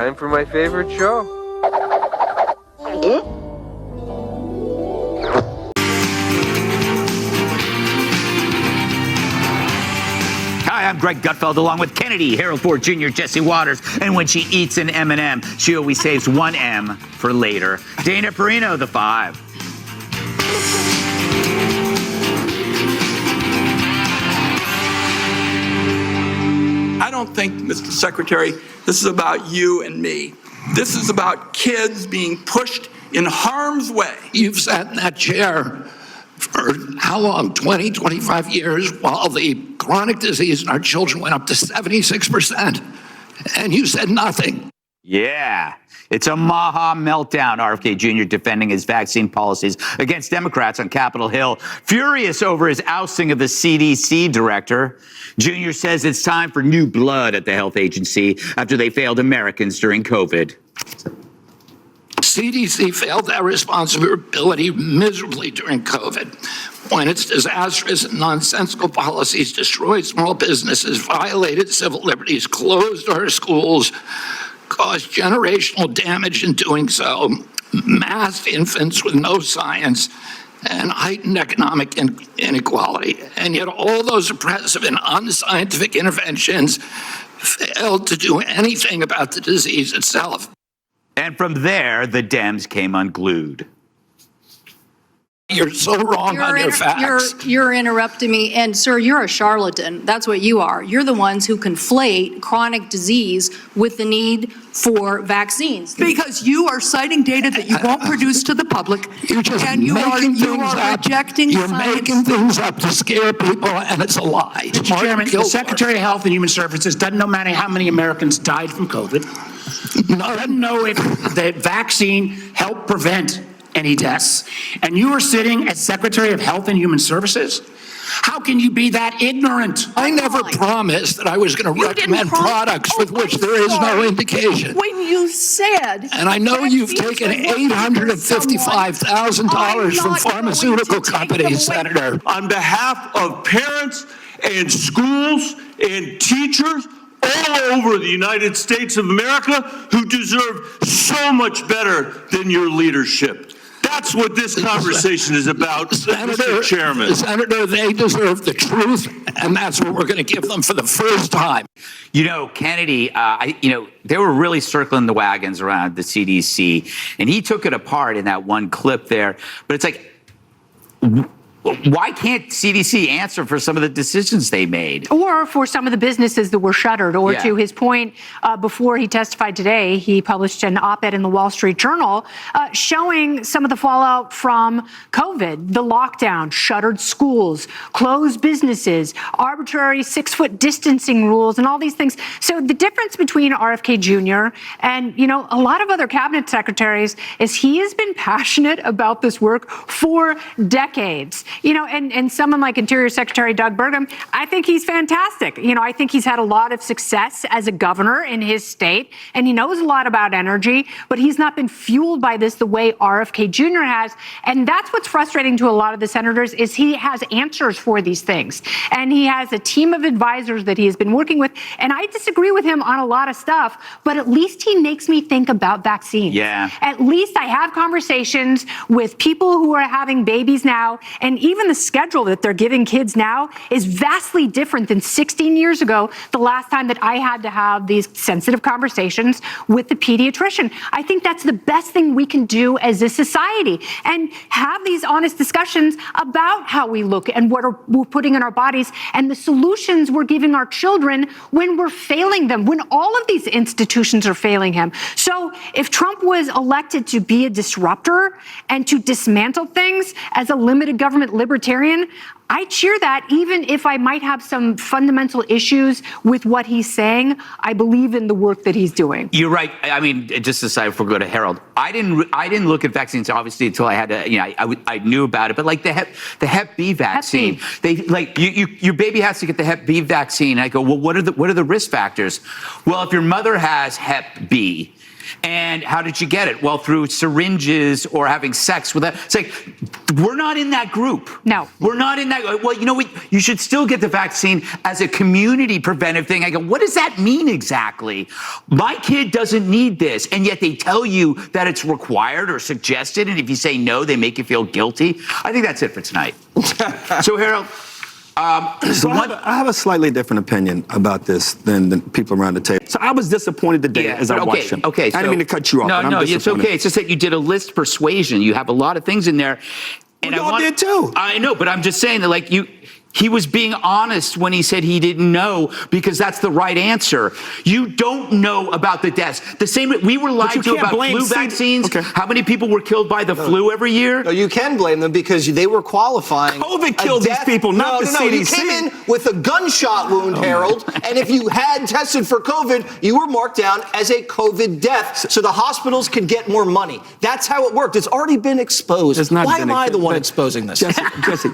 Time for my favorite show. Hi, I'm Greg Gutfeld, along with Kennedy, Harold Ford Jr., Jesse Waters, and when she eats an M&M, she always saves one M for later. Dana Perino, the 5. I don't think, Mr. Secretary, this is about you and me. This is about kids being pushed in harm's way. You've sat in that chair for how long? 20, 25 years, while the chronic disease in our children went up to 76%. And you said nothing. Yeah, it's a Maha meltdown. RFK Jr. defending his vaccine policies against Democrats on Capitol Hill, furious over his ousting of the CDC director. Jr. says it's time for new blood at the health agency after they failed Americans during COVID. CDC failed that responsibility miserably during COVID, when its disastrous and nonsensical policies destroyed small businesses, violated civil liberties, closed our schools, caused generational damage in doing so, masked infants with no science, and heightened economic inequality. And yet all those oppressive and unscientific interventions failed to do anything about the disease itself. And from there, the Dems came unglued. You're so wrong on your facts. You're interrupting me. And, sir, you're a charlatan. That's what you are. You're the ones who conflate chronic disease with the need for vaccines. Because you are citing data that you won't produce to the public. You're just and you are up. rejecting You're science. making things up to scare people, and it's a lie. Mr. Chairman, the Secretary of Health and Human Services doesn't know how many Americans died from COVID. Doesn't know if the vaccine helped prevent any deaths. And you are sitting as Secretary of Health and Human Services? How can you be that ignorant? I never promised that I was going to recommend products with which there is no indication. When you said... And I know you've taken $855,000 from pharmaceutical companies, Senator. On behalf of parents and schools and teachers all over the United States of America who deserve so much better than your leadership. That's what this conversation is about, Mr. Chairman. Senator, they deserve the truth, and that's what we're going to give them for the first time. You know, Kennedy, they were really circling the wagons around the CDC, and he took it apart in that one clip there. But it's like, why can't CDC answer for some of the decisions they made? Or for some of the businesses that were shuttered. Or to his point, before he testified today, he published an op-ed in the Wall Street Journal showing some of the fallout from COVID, the lockdown, shuttered schools, closed businesses, arbitrary 6-foot distancing rules, and all these things. So the difference between RFK Jr. and, a lot of other cabinet secretaries is he has been passionate about this work for decades. And someone like Interior Secretary Doug Burgum, I think he's fantastic. I think he's had a lot of success as a governor in his state, and he knows a lot about energy, but he's not been fueled by this the way RFK Jr. has. And that's what's frustrating to a lot of the senators is he has answers for these things. And he has a team of advisors that he has been working with. And I disagree with him on a lot of stuff, but at least he makes me think about vaccines. Yeah. At least I have conversations with people who are having babies now, and even the schedule that they're giving kids now is vastly different than 16 years ago, the last time that I had to have these sensitive conversations with the pediatrician. I think that's the best thing we can do as a society, and have these honest discussions about how we look and what we're putting in our bodies and the solutions we're giving our children when we're failing them, when all of these institutions are failing him. So if Trump was elected to be a disruptor and to dismantle things as a limited government libertarian, I cheer that, even if I might have some fundamental issues with what he's saying. I believe in the work that he's doing. You're right. I mean, just aside before we go to Harold, I didn't look at vaccines obviously until I had to. I knew about it. But like the Hep B vaccine, your baby has to get the Hep B vaccine. And I go, well, what are the risk factors? Well, if your mother has Hep B. And how did you get it? Well, through syringes or having sex with that. It's like, we're not in that group. No. We're not in that I go, well, you know what? You should still get the vaccine as a community preventive thing. I go, what does that mean exactly? My kid doesn't need this. And yet they tell you that it's required or suggested. And if you say no, they make you feel guilty. I think that's it for tonight. So, Harold. I have a slightly different opinion about this than people around the table. So I was disappointed today as I watched him. Okay, I didn't mean to cut you off. No, but I'm it's disappointed. okay. It's just that you did a list persuasion. You have a lot of things in there. And Well, y'all did too. I know, but I'm just saying that, like, he was being honest when he said he didn't know because that's the right answer. You don't know about the deaths. The same, we were lied to about flu vaccines. Okay. How many people were killed by the flu every year? No, you can blame them because they were qualifying. COVID killed these people, not the CDC. You came in with a gunshot wound, Harold, and if you had tested for COVID, you were marked down as a COVID death, so the hospitals could get more money. That's how it worked. It's already been exposed. Why am I the one exposing this? Jesse,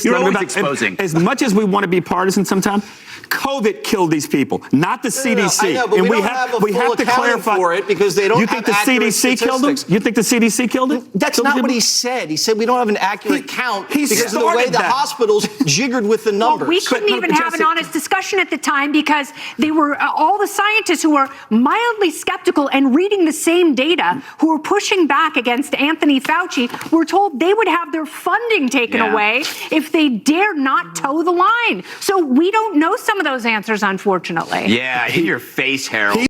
You're always exposing. As much as we want to be partisan sometimes, COVID killed these people, not the CDC. I know, but and we don't have a full accounting for it because they don't You think have the accurate CDC killed them? statistics. You think the CDC killed it? That's not what he said. He said we don't have an accurate count he because of the way started the that. hospitals jiggered with the numbers. Well, we couldn't even have an honest discussion at the time because they were all the scientists who were mildly skeptical and reading the same data, who were pushing back against Anthony Fauci, were told they would have their funding taken away if they dared not toe the line. So we don't know some of those answers, unfortunately. Yeah, in your face, Harold.